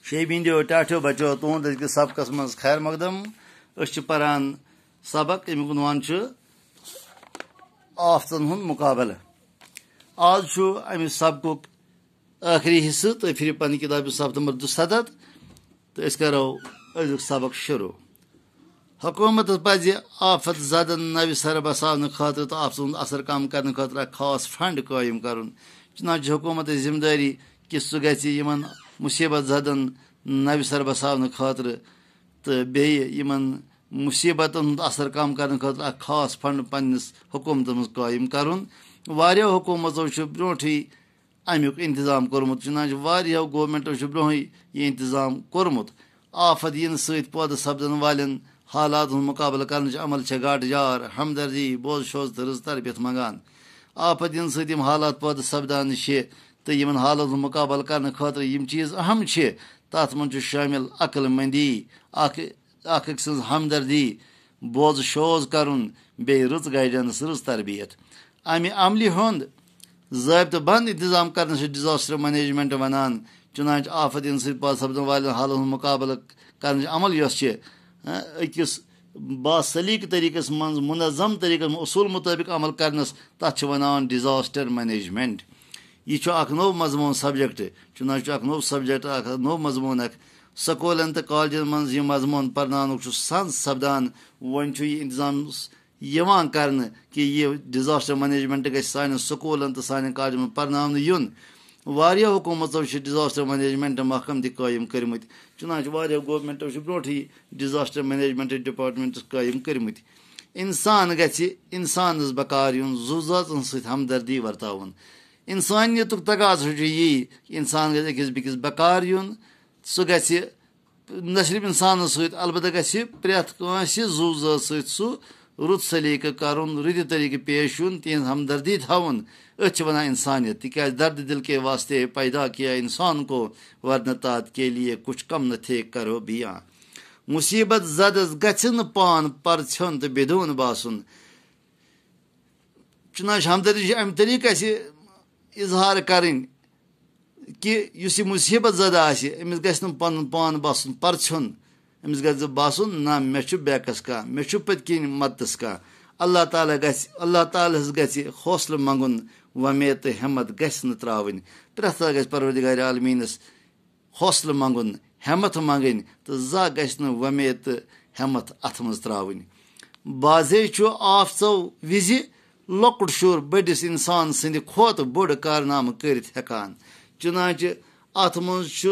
شیبیندیو ٹاٹھو بچو تہد أزکِس سبقس مز خیر مقدم أسۍ پران سبق ییٚمیُک عنوان چھُ آفتن ہُنٛد مقابلہٕ آز چھُ امہِ سبقُک ٲخری حصہٕ تُہۍ پھِرِو پننہِ کِتابہِ صفحہ نمبر 277 تہٕ أسۍ کرو أزیُک سبق شروع حکوٗمتس پزِ آفت زدن نوِ سرٕ بساونہٕ خٲطرٕ تہٕ آفتن ہُنٛد اثر کم کرنہٕ خٲطرٕ اکھ خاص فنڈ قٲیِم کرُن چنانچہ حکوٗمتٕچ ذمہٕ دٲری کہِ سُہ گژھِ یِمن مُصیبت زدن نوِ سرٕ بساونہٕ خٲطرٕ تہٕ بیٚیہِ یِمن مُصیبتن ہُنٛد اثر کم کرنہٕ خٲطرٕ اکھ خاص فنڈ پننِس حکوٗمتس منٛز قٲیِم کرُن واریاہو حکوٗمتو چھُ برونٛٹھٕے امیُک انتظام کوٚرمُت چنانچہ واریاہو گورمنٹو چھُ برونٛہٕے یہِ انتظام کوٚرمُت آفت یِنہٕ سۭتۍ پٲدٕ سپدن والٮ۪ن حالاتن ہُنٛد مُقابلہٕ کرنٕچ عمل چھےٚ گاٹہٕ جار ہمدردی بوز شوز تہٕ رٕژ تربیت منٛگان آفت یِنہٕ سۭتۍ یِم حالات پٲدٕ سپدان چھِ تہٕ یِمن حالاتن ہُنٛد مُقابلہٕ کرنہٕ خٲطرٕ یِم چیٖز اہم چھِ تتھ منٛز چھُ شٲمِل عقل مندی اکھ أکۍ سٕنٛز ہمدردی بوزٕ شوز کرُن بیٚیہِ رٕژ گایڈنس رٕژ تربیت امہِ عملہِ ہُنٛد ضٲبطہٕ بنٛد انتظام کرنس چھِ ڈِزاسٹر مینیجمنٹ ونان چنانچہ آفت یِنہٕ سۭتۍ پٲدٕ سپدن والٮ۪ن حالاتن ہُنٛد مُقابلہٕ کرنٕچ عمل یۄس چھِ أکِس باسلیٖقہٕ طٔریٖقس منٛز منظم طٔریٖقس منٛز اصوٗل مُطٲبق عمل کرنس تتھ چھِ ونان ڈِزاسٹر مینیجمنٹ یہِ چھُ اکھ نوٚو مضموٗن سبجکٹ چنانچہ چھُ اکھ نوٚو سبجکٹ اکھ نوٚو مضموٗن اکھ سکوٗلن تہٕ کالجن منٛز یہِ مضموٗن پرناونُک چھُ سنٛز سپدان وۄنۍ چھُ یہِ انتظام یِوان کرنہٕ کہِ یہِ ڈِزاسٹر مینیجمنٹ گژھِ سانٮ۪ن سکوٗلن تہٕ سانٮ۪ن کالجن منٛز پرناونہٕ یُن واریاہو حکوٗمتو چھِ ڈِزاسٹر مینیجمنٹ محکم تہِ قٲیِم کٔرمٕتۍ چنانچہ واریاہو گورمنٹو چھِ برونٛٹھٕے ڈِزاسٹر مینیجمنٹ ڈپارٹمنٹس قٲیِم کٔرمٕتۍ انسان گژھِ انسانس بکار یُن زُو زٲژن سۭتۍ ہمدردی ورتاوُن انسانیتُک تقاضہٕ چھُ یی انسان گژھِ أکِس بیٚکِس بکار یُن سُہ گژھِ نہ صرف انسانس سۭتۍ البتہ گژھِ پرٛٮ۪تھ کٲنٛسہِ زُو زٲژ سۭتۍ سُہ رُت سلیٖقہٕ کرُن رٕتہِ طٔریٖقہٕ پیش یُن تِہنٛز ہمدردی تھاوُن أتھۍ چھِ ونان انسانیت تِکیٛازِ درد دل کے واسطے پیدا کیا انسان کو ورنہ تات کے لیے کچھ کم نہ تھے کرو بیاں مُصیبت زدس گژھِ نہٕ پان پرژھیوٚن تہٕ بِدوٗن باسُن چنانچہ ہمدردی چھِ امہِ طٔریٖقہٕ اَسہِ اظہار کرٕنۍ کہِ یُس یہِ مُصیبت زدٕ آسہِ أمِس گژھِ نہٕ پنُن پان باسُن پرژھیوٚن أمِس گژھِ باسُن نہ مےٚ چھُ بیکس کانٛہہ مےٚ چھُ پٔتۍ کِنۍ مدتس کانٛہہ اللہ تعالیٰ ہس گژھِ حوصلہٕ منٛگُن وۄمید تہٕ ہٮ۪مت گژھِ نہٕ ترٛاوٕنۍ پرٛٮ۪تھ دۄہ گژھِ پروردگارِ عالمیٖنس حوصلہٕ منٛگُن ہٮ۪مت منٛگٕنۍ تہٕ زانٛہہ گژھِ نہٕ وۄمید تہٕ ہٮ۪مت اتھ منٛز ترٛاوٕنۍ بازے چھُ آفژو وِزِ لۄکُٹ شُر بٔڑِس انسان سٕنٛدِ کھۄتہٕ بوٚڑ کارنامہٕ کٔرِتھ ہٮ۪کان چنانچہ اتھ منٛز چھُ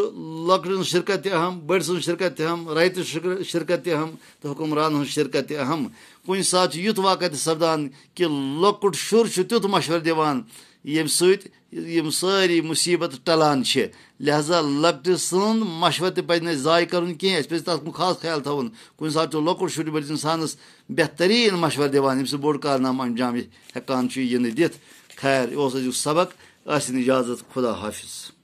لۄکٹہِ ہٕنٛز شرکت تہِ اہم بٔڑۍ سٕنٛز شرکت تہِ اہم رایتٕچ شرکت تہِ اہم تہٕ حُکمرانن ہٕنٛز شرکت تہِ اہم کُنہِ ساتہٕ چھُ یُتھ واقعہ تہِ سپدان کہِ لۄکُٹ شُر چھُ تیُتھ مشورٕ دِوان ییٚمہِ سۭتۍ یِم سٲری مُصیبت ٹلان چھِ لہذا لۄکٹہِ سُنٛد مشورٕ تہِ پزِ نہٕ اَسہِ ضایہِ کرُن کینٛہہ اَسہِ پزِ تتھ کُن خاص خیال تھاوُن کُنہِ ساتہٕ چھُ لۄکُٹ شُر بٔڑِس انسانس بہتریٖن مشورٕ دِوان ییٚمہِ سۭتۍ بوٚڑ کارنامہٕ انجام ہٮ۪کان چھُ یِنہٕ دِتھ خیر یہِ اوس أزیُک سبق ٲسِن اِجازت خدا حافظ